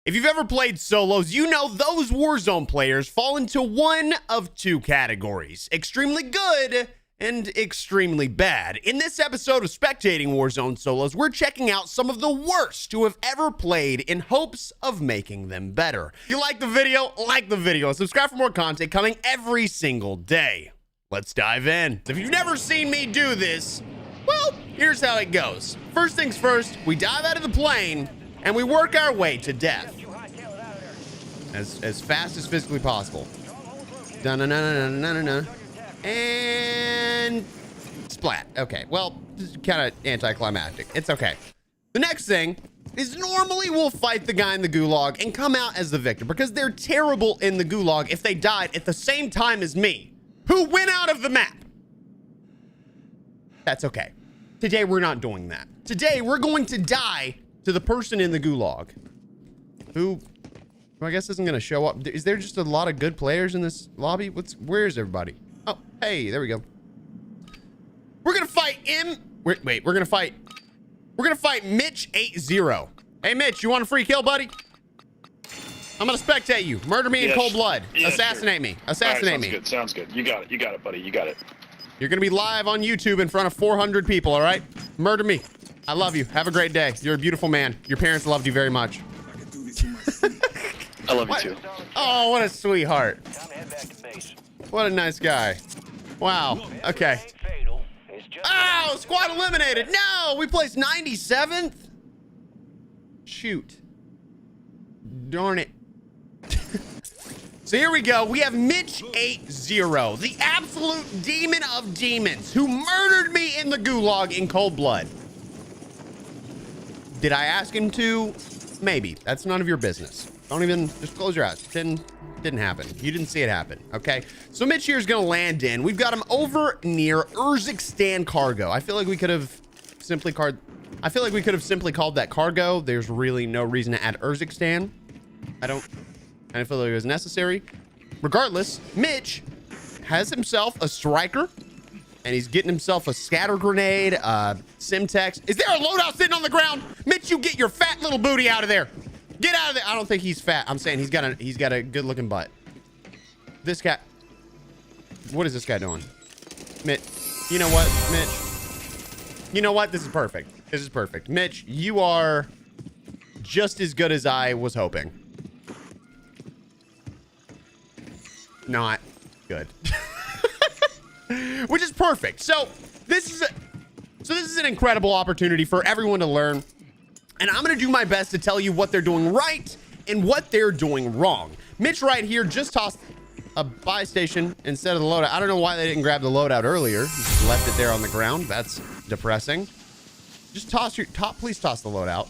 If you've ever played solos, you know those Warzone players fall into one of two categories: extremely good and extremely bad. In this episode of Spectating Warzone Solos, we're checking out some of the worst who have ever played in hopes of making them better. If you like the video, and subscribe for more content coming every single day. Let's dive in. If you've never seen me do this, well, here's how it goes. First things first, we dive out of the plane and we work our way to death as fast as physically possible. Dun-dun-dun-dun-dun-dun-dun. And splat. Okay, well, this is kind of anticlimactic. It's okay. The next thing is normally we'll fight the guy in the gulag and come out as the victor because they're terrible in the gulag if they died at the same time as me, who went out of the map. That's okay. Today, we're not doing that. Today, we're going to die to the person in the gulag who I guess isn't going to show up. Is there just a lot of good players in this lobby? Where is everybody? Oh, hey, there we go. We're going to fight him. Wait, we're going to fight Mitch 8-0. Hey, Mitch, you want a free kill, buddy? I'm going to spectate you. Murder me in cold blood. Assassinate me. Assassinate me. Sounds good. You got it, buddy. You got it. You're going to be live on YouTube in front of 400 people, all right? Murder me. I love you. Have a great day. You're a beautiful man. Your parents loved you very much. I love you too. Oh, what a sweetheart. What a nice guy. Wow. Okay. Oh, squad eliminated. No, we placed 97th. Shoot. Darn it. So here we go. We have Mitch 8-0, the absolute demon of demons who murdered me in the gulag in cold blood. Did I ask him to? Maybe. That's none of your business. Don't even, just close your eyes. Didn't happen. You didn't see it happen. Okay. So Mitch here is going to land in. We've got him over near Urzikstan cargo. I feel like we could have simply called that cargo. There's really no reason to add Urzikstan. I don't feel like it was necessary. Regardless, Mitch has himself a striker and he's getting himself a scatter grenade, Simtex. Is there a loadout sitting on the ground? Mitch, you get your fat little booty out of there. Get out of there. I don't think he's fat. I'm saying he's got a good looking butt. This guy, what is this guy doing? Mitch, you know what, Mitch? You know what? This is perfect. This is perfect. Mitch, you are just as good as I was hoping. Not good. Which is perfect. So this is an incredible opportunity for everyone to learn. And I'm going to do my best to tell you what they're doing right and what they're doing wrong. Mitch right here just tossed a buy station instead of the loadout. I don't know why they didn't grab the loadout earlier. Just left it there on the ground. That's depressing. Just please toss the loadout.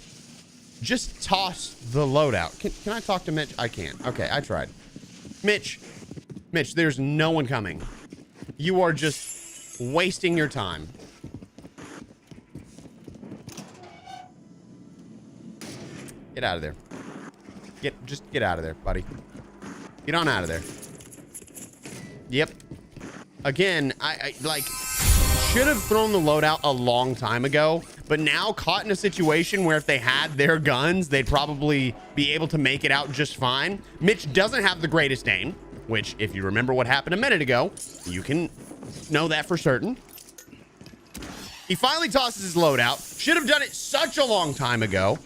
Just toss the loadout. Can I talk to Mitch? I can't. Okay, I tried. Mitch, there's no one coming. You are just wasting your time. Get out of there. Just get out of there, buddy. Get on out of there. Yep. Again, I should have thrown the loadout a long time ago, but now caught in a situation where if they had their guns, they'd probably be able to make it out just fine. Mitch doesn't have the greatest aim, which if you remember what happened a minute ago, you can know that for certain. He finally tosses his loadout. Should have done it such a long time ago.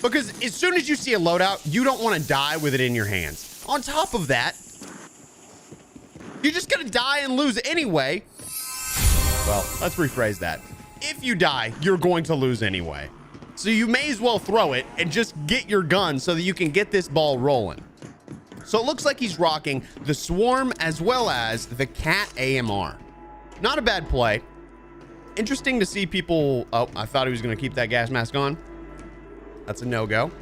Because as soon as you see a loadout, you don't want to die with it in your hands. On top of that, you're just going to die and lose anyway. Well, let's rephrase that. If you die, you're going to lose anyway. So you may as well throw it and just get your gun so that you can get this ball rolling. So it looks like he's rocking the Swarm as well as the Cat AMR. Not a bad play. Interesting to see people. Oh, I thought he was going to keep that gas mask on. That's a no-go.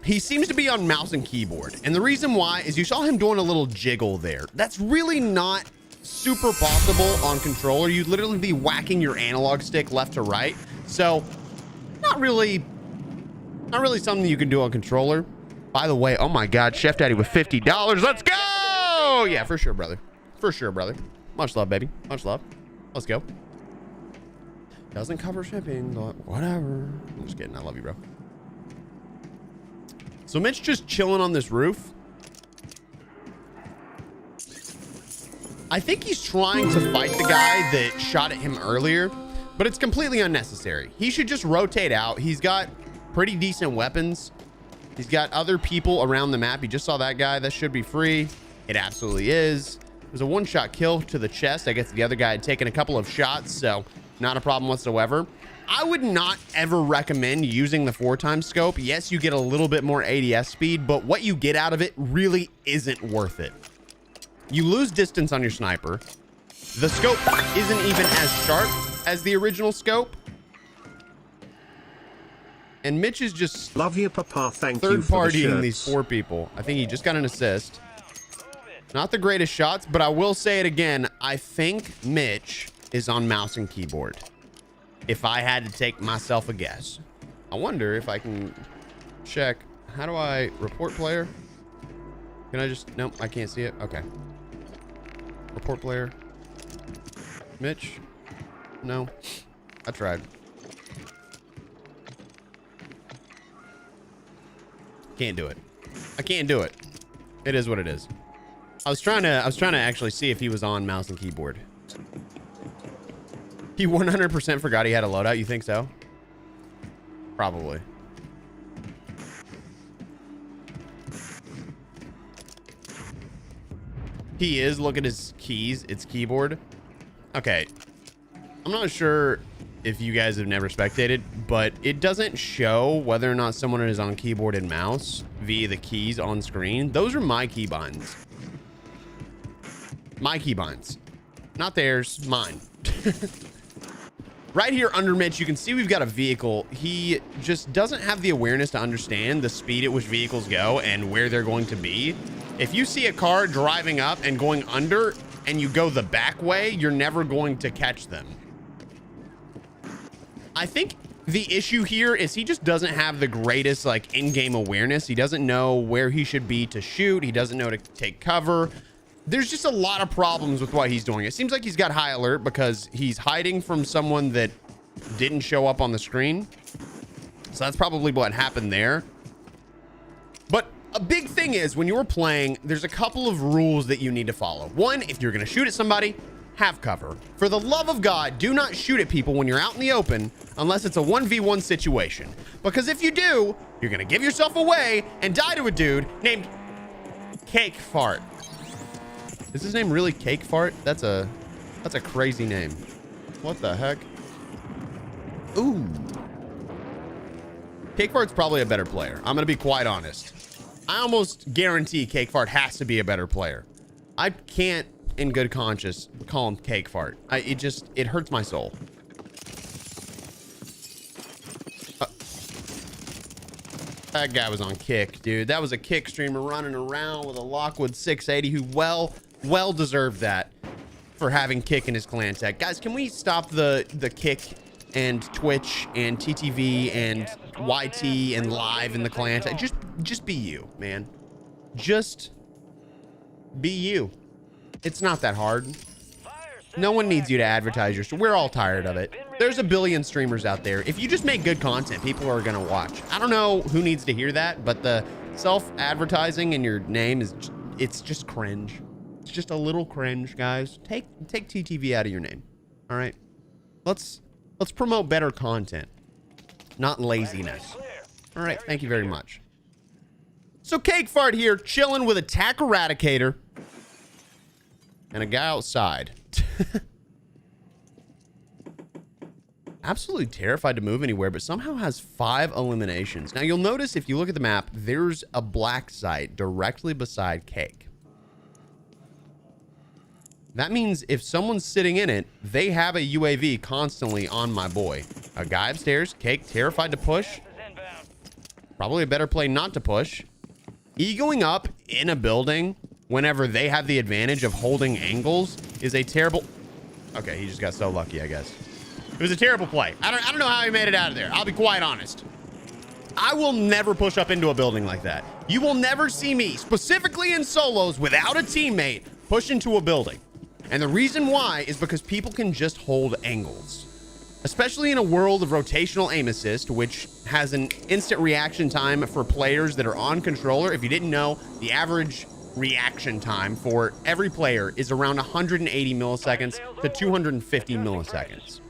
He seems to be on mouse and keyboard. And the reason why is you saw him doing a little jiggle there. That's really not super possible on controller. You'd literally be whacking your analog stick left to right. So not really something you can do on controller. By the way, oh my God, Chef Daddy with $50. Let's go. Yeah, for sure, brother. For sure, brother. Much love, baby. Much love. Let's go. Doesn't cover shipping, but whatever. I'm just kidding. I love you, bro. So Mitch just chilling on this roof. I think he's trying to fight the guy that shot at him earlier, but it's completely unnecessary. He should just rotate out. He's got pretty decent weapons. He's got other people around the map. You just saw that guy. That should be free. It absolutely is. It was a one-shot kill to the chest. I guess the other guy had taken a couple of shots, so not a problem whatsoever. I would not ever recommend using the 4x scope. Yes, you get a little bit more ADS speed, but what you get out of it really isn't worth it. You lose distance on your sniper. The scope isn't even as sharp as the original scope. And Mitch is just love you, Papa. Thank you for third-partying these 4 people. I think he just got an assist. Not the greatest shots, but I will say it again. I think Mitch is on mouse and keyboard. If I had to take myself a guess. I wonder if I can check. How do I report player? Can I just, nope, I can't see it. Okay. Report player. Mitch? No. I tried. Can't do it. I can't do it. It is what it is. I was trying to actually see if he was on mouse and keyboard. He 100% forgot he had a loadout. You think so? Probably. He is. Look at his keys. It's keyboard. Okay. I'm not sure if you guys have never spectated, but it doesn't show whether or not someone is on keyboard and mouse via the keys on screen. Those are my keybinds. My keybinds. Not theirs. Mine. Right here under Mitch, you can see we've got a vehicle. He just doesn't have the awareness to understand the speed at which vehicles go and where they're going to be. If you see a car driving up and going under and you go the back way, you're never going to catch them. I think the issue here is he just doesn't have the greatest like in-game awareness. He doesn't know where he should be to shoot. He doesn't know to take cover. There's just a lot of problems with what he's doing. It seems like he's got high alert because he's hiding from someone that didn't show up on the screen. So that's probably what happened there. But a big thing is when you're playing, there's a couple of rules that you need to follow. One, if you're going to shoot at somebody, have cover. For the love of God, do not shoot at people when you're out in the open unless it's a 1v1 situation. Because if you do, you're going to give yourself away and die to a dude named Cake Fart. Is his name really Cake Fart? That's a crazy name. What the heck? Ooh. Cake Fart's probably a better player. I'm going to be quite honest. I almost guarantee Cake Fart has to be a better player. I can't, in good conscience, call him Cake Fart. It hurts my soul. That guy was on Kick, dude. That was a Kick streamer running around with a Lockwood 680 who well deserved that for having Kick in his clan tag. Guys, can we stop the Kick and Twitch and TTV and YT and live in the clan tag? Just be you, man. Just be you. It's not that hard. No one needs you to advertise your stream. We're all tired of it. There's a billion streamers out there. If you just make good content, people are gonna watch. I don't know who needs to hear that, but the self-advertising in your name it's just cringe. It's just a little cringe, guys. Take TTV out of your name. All right. Let's promote better content, not laziness. All right. Thank you very much. So Cake Fart here, chilling with Attack Eradicator and a guy outside. Absolutely terrified to move anywhere, but somehow has 5 eliminations. Now you'll notice if you look at the map, there's a black site directly beside Cake. That means if someone's sitting in it, they have a UAV constantly on my boy. A guy upstairs, Cake, terrified to push. Probably a better play not to push. Egoing up in a building whenever they have the advantage of holding angles is a terrible... Okay, he just got so lucky, I guess. It was a terrible play. I don't know how he made it out of there. I'll be quite honest. I will never push up into a building like that. You will never see me, specifically in solos, without a teammate, push into a building. And the reason why is because people can just hold angles. especially in a world of rotational aim assist, which has an instant reaction time for players that are on controller. If you didn't know, the average reaction time for every player is around 180 milliseconds to 250 milliseconds.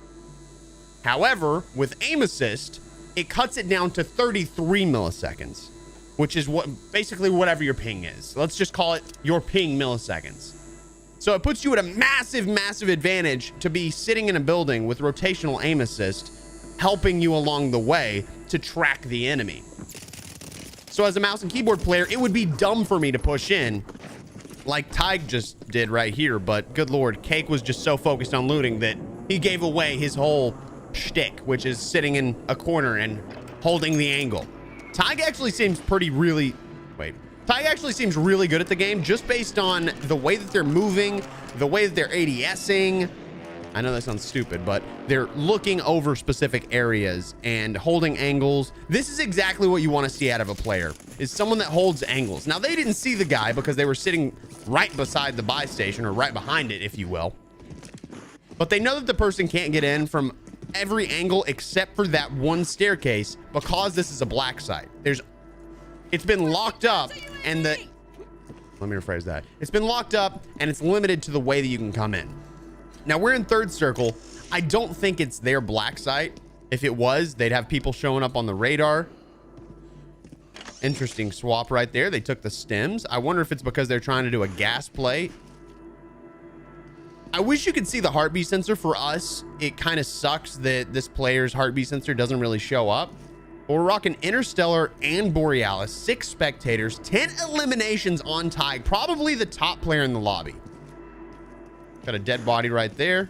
However, with aim assist, it cuts it down to 33 milliseconds, which is what basically whatever your ping is. Let's just call it your ping milliseconds. So it puts you at a massive, massive advantage to be sitting in a building with rotational aim assist, helping you along the way to track the enemy. So as a mouse and keyboard player, it would be dumb for me to push in like Tig just did right here. But good Lord, Cake was just so focused on looting that he gave away his whole shtick, which is sitting in a corner and holding the angle. Tig actually seems Tig actually seems really good at the game just based on the way that they're moving, the way that they're ADSing. I know that sounds stupid, but they're looking over specific areas and holding angles. This is exactly what you want to see out of a player, is someone that holds angles. Now, they didn't see the guy because they were sitting right beside the buy station, or right behind it, if you will. But they know that the person can't get in from every angle except for that one staircase because this is a black site. It's been locked up, and let me rephrase that. It's been locked up and it's limited to the way that you can come in. Now we're in third circle. I don't think it's their black site. If it was, they'd have people showing up on the radar. Interesting swap right there. They took the stems. I wonder if it's because they're trying to do a gas play. I wish you could see the heartbeat sensor. For us, it kind of sucks that this player's heartbeat sensor doesn't really show up. But we're rocking Interstellar and Borealis, 6 spectators, 10 eliminations on Tig, probably the top player in the lobby. Got a dead body right there.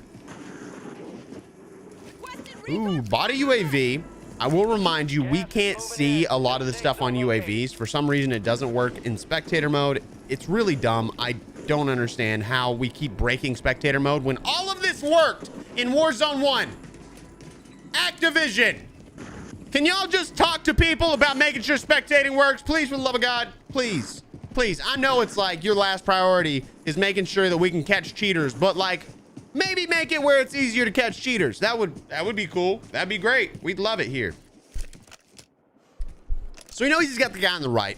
Ooh, body UAV. I will remind you, we can't see a lot of the stuff on UAVs. For some reason, it doesn't work in spectator mode. It's really dumb. I don't understand how we keep breaking spectator mode when all of this worked in Warzone 1. Activision, can y'all just talk to people about making sure spectating works? Please, for the love of God, please. Please, I know it's like your last priority is making sure that we can catch cheaters, but like maybe make it where it's easier to catch cheaters. That would be cool. That'd be great. We'd love it here. So we know he's got the guy on the right.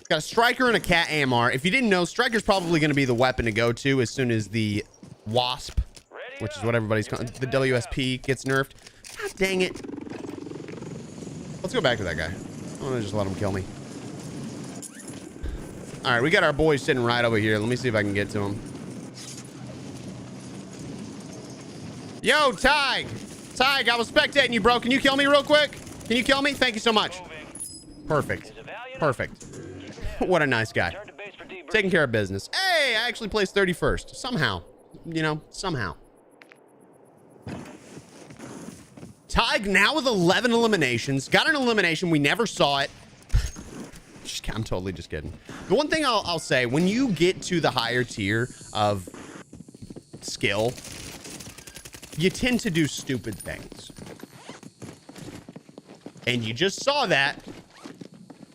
Got a striker and a cat AMR. If you didn't know, striker's probably going to be the weapon to go to as soon as the wasp, which is what everybody's calling the WSP, gets nerfed. God dang it. Let's go back to that guy. I'm gonna just let him kill me. All right, we got our boy sitting right over here. Let me see if I can get to him. Yo, Tig, I was spectating you, bro. Can you kill me real quick? Can you kill me? Thank you so much. Perfect. Perfect. What a nice guy. Taking care of business. Hey, I actually placed 31st. Somehow. You know, somehow. Tig now with 11 eliminations. Got an elimination. We never saw it. I'm totally just kidding. The one thing I'll say, when you get to the higher tier of skill, you tend to do stupid things. And you just saw that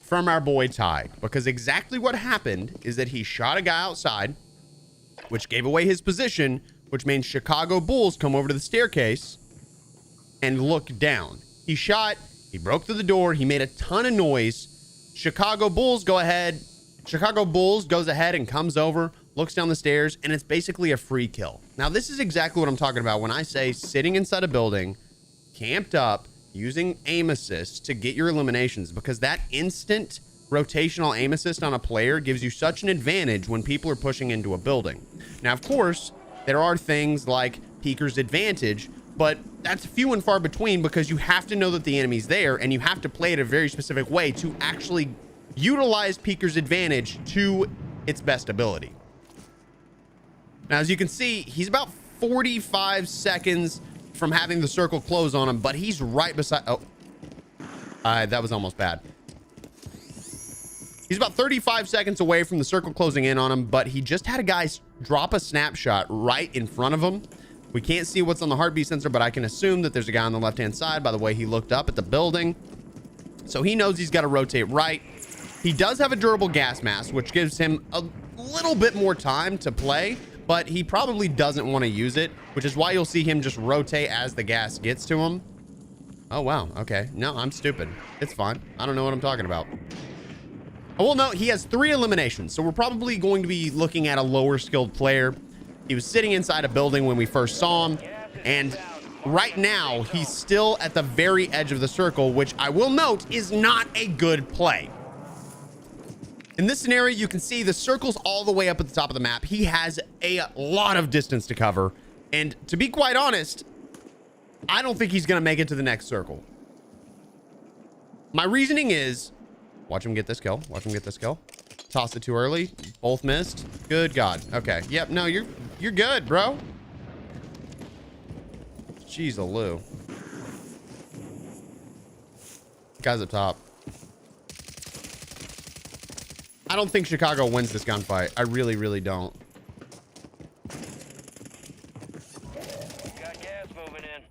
from our boy Tig, because exactly what happened is that he shot a guy outside, which gave away his position, which means Chicago Bulls come over to the staircase and look down. He shot, he broke through the door, he made a ton of noise. Chicago Bulls goes ahead and comes over, looks down the stairs, and it's basically a free kill. Now, this is exactly what I'm talking about when I say sitting inside a building, camped up, using aim assist to get your eliminations, because that instant rotational aim assist on a player gives you such an advantage when people are pushing into a building. Now, of course, there are things like Peeker's advantage, but that's few and far between because you have to know that the enemy's there and you have to play it a very specific way to actually utilize Peeker's advantage to its best ability. Now, as you can see, he's about 45 seconds from having the circle close on him, but he's right beside... Oh, that was almost bad. He's about 35 seconds away from the circle closing in on him, but he just had a guy drop a snapshot right in front of him. We can't see what's on the heartbeat sensor, but I can assume that there's a guy on the left-hand side by the way he looked up at the building. So he knows he's got to rotate right. He does have a durable gas mask, which gives him a little bit more time to play, but he probably doesn't want to use it, which is why you'll see him just rotate as the gas gets to him. Oh, wow. Okay. No, I'm stupid. It's fine. I don't know what I'm talking about. Oh, well, no, he has 3 eliminations, so we're probably going to be looking at a lower skilled player. He was sitting inside a building when we first saw him, and right now he's still at the very edge of the circle, which I will note is not a good play. In this scenario, you can see the circle's all the way up at the top of the map. He has a lot of distance to cover, and to be quite honest, I don't think he's going to make it to the next circle. My reasoning is, watch him get this kill. Watch him get this kill. Toss it too early. Both missed. Good God. Okay. Yep. No, you're good, bro. Jeez, Lou. Guys up top. I don't think Chicago wins this gunfight. I really, really don't. Got gas moving in.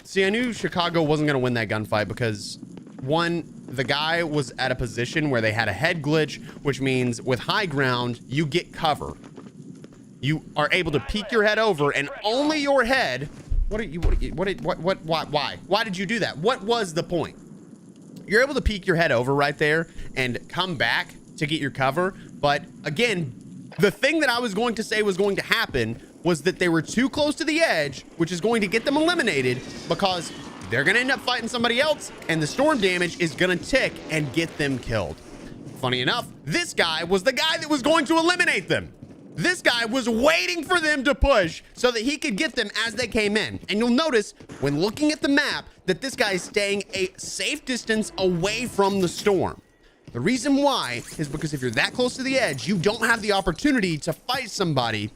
See, I knew Chicago wasn't going to win that gunfight because, one, the guy was at a position where they had a head glitch, which means with high ground, you get cover. You are able to peek your head over, and only your head. Why? Why did you do that? What was the point? You're able to peek your head over right there and come back to get your cover. But again, the thing that I was going to say was going to happen was that they were too close to the edge, which is going to get them eliminated because they're going to end up fighting somebody else, and the storm damage is going to tick and get them killed. Funny enough, this guy was the guy that was going to eliminate them. This guy was waiting for them to push so that he could get them as they came in. And you'll notice when looking at the map that this guy is staying a safe distance away from the storm. The reason why is because if you're that close to the edge, you don't have the opportunity to fight somebody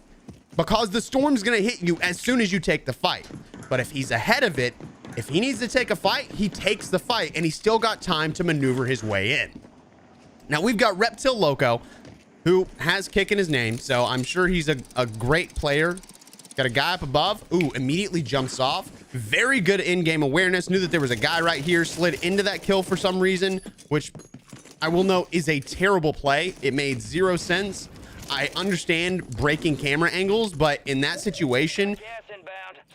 because the storm's going to hit you as soon as you take the fight. But if he's ahead of it, if he needs to take a fight, he takes the fight, and he's still got time to maneuver his way in. Now, we've got Reptil Loco, who has kick in his name, so I'm sure he's a great player. Got a guy up above. Ooh, immediately jumps off. Very good in-game awareness. Knew that there was a guy right here, slid into that kill for some reason, which I will note is a terrible play. It made 0 sense. I understand breaking camera angles, but in that situation,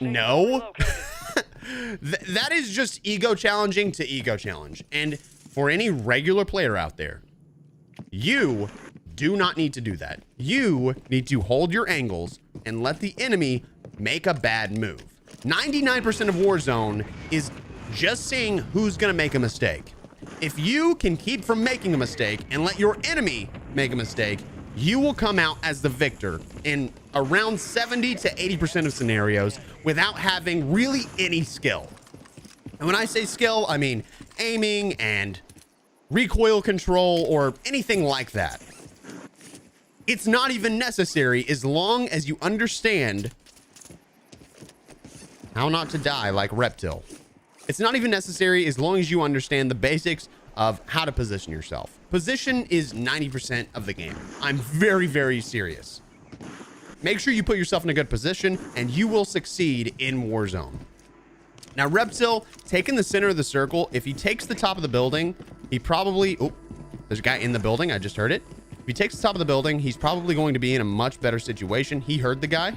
no. That is just ego challenging to ego challenge. And for any regular player out there, you do not need to do that. You need to hold your angles and let the enemy make a bad move. 99% of Warzone is just seeing who's going to make a mistake. If you can keep from making a mistake and let your enemy make a mistake, you will come out as the victor in around 70 to 80% of scenarios without having really any skill. And when I say skill, I mean aiming and recoil control or anything like that. It's not even necessary as long as you understand how not to die like Reptil. It's not even necessary as long as you understand the basics of how to position yourself. Position is 90% of the game. I'm very, very serious. Make sure you put yourself in a good position and you will succeed in Warzone. Now, Reptil taking the center of the circle. If he takes the top of the building, he probably, oh, there's a guy in the building. I just heard it. If he takes the top of the building, he's probably going to be in a much better situation. He heard the guy.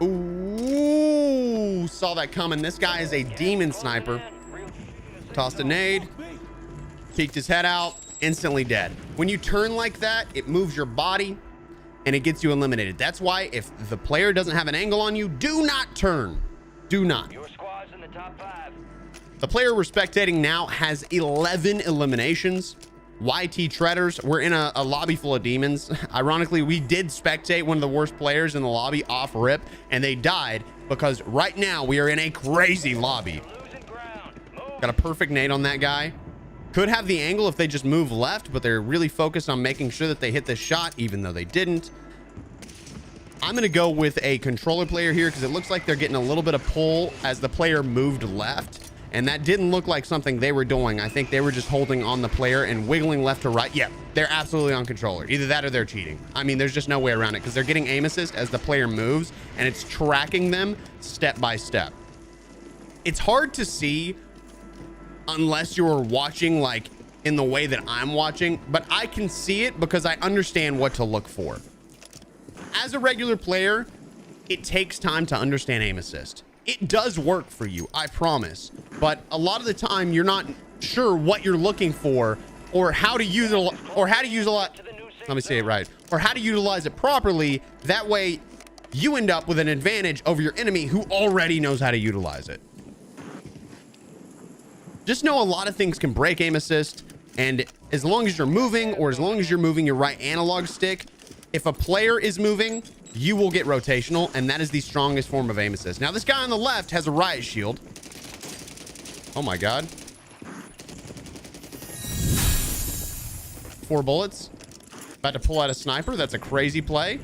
Ooh, saw that coming. This guy is a demon sniper. Tossed a nade, peeked his head out, instantly dead. When you turn like that, it moves your body and it gets you eliminated. That's why if the player doesn't have an angle on you, do not turn. Do not. Your squad's in the top 5. The player we're spectating now has 11 eliminations. YT Treaders, we're in a lobby full of demons. Ironically, we did spectate one of the worst players in the lobby off rip, and they died because right now we are in a crazy lobby. Got a perfect nade on that guy. Could have the angle if they just move left, but they're really focused on making sure that they hit the shot, even though they didn't. I'm going to go with a controller player here because it looks like they're getting a little bit of pull as the player moved left. And that didn't look like something they were doing. I think they were just holding on the player and wiggling left to right. Yeah, they're absolutely on controller. Either that or they're cheating. I mean, there's just no way around it because they're getting aim assist as the player moves and it's tracking them step by step. It's hard to see unless you're watching like in the way that I'm watching, but I can see it because I understand what to look for. As a regular player, it takes time to understand aim assist. It does work for you, I promise. But a lot of the time, you're not sure what you're looking for or how to use it, or how to use a lot. Let me say it right. Or how to utilize it properly. That way, you end up with an advantage over your enemy who already knows how to utilize it. Just know a lot of things can break aim assist. And as long as you're moving, or as long as you're moving your right analog stick, if a player is moving, you will get rotational, and that is the strongest form of aim assist. Now, this guy on the left has a riot shield. Oh my God. 4 bullets. About to pull out a sniper. That's a crazy play.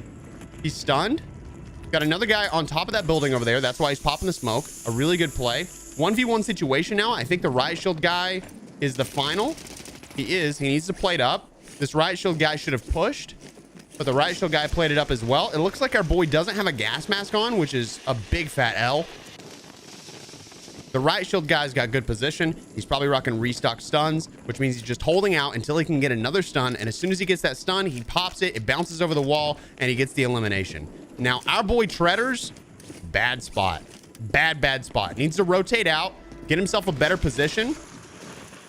He's stunned. Got another guy on top of that building over there. That's why he's popping the smoke. A really good play. 1v1 situation now. I think the riot shield guy is the final. He is. He needs to plate up. This riot shield guy should have pushed, but the riot shield guy played it up as well. It looks like our boy doesn't have a gas mask on, which is a big fat L. The riot shield guy's got good position. He's probably rocking restock stuns, which means he's just holding out until he can get another stun. And as soon as he gets that stun, he pops it, it bounces over the wall, and he gets the elimination. Now, our boy Treaders, bad spot. Bad spot. Needs to rotate out, get himself a better position.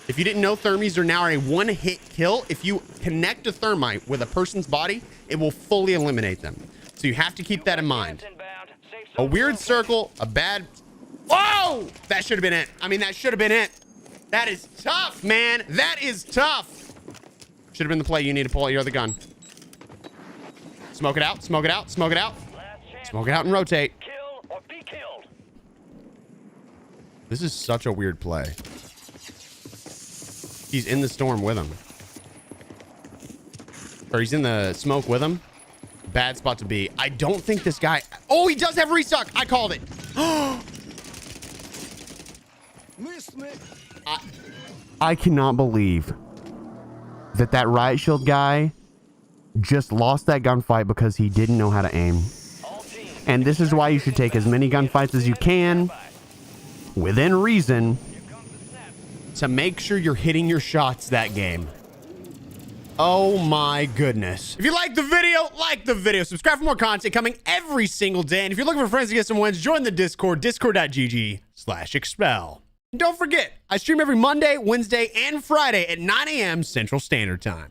If you didn't know, thermies are now a one-hit kill. If you connect a thermite with a person's body, it will fully eliminate them. So you have to keep that in mind. A weird circle, a bad... Whoa! That should have been it. I mean, that should have been it. That is tough, man. That is tough. Should have been the play. You need to pull out your other gun. Smoke it out. Smoke it out. Smoke it out. Smoke it out and rotate. Kill or be killed. This is such a weird play. He's in the storm with him. Or he's in the smoke with him. Bad spot to be. I don't think this guy... Oh, he does have restock. I called it. I cannot believe that riot shield guy just lost that gunfight because he didn't know how to aim. And this is why you should take as many gunfights as you can, within reason, to make sure you're hitting your shots that game. Oh my goodness. If you like the video, subscribe for more content coming every single day. And if you're looking for friends to get some wins, join the Discord, discord.gg/expel. And don't forget, I stream every Monday, Wednesday, and Friday at 9 a.m. Central Standard Time.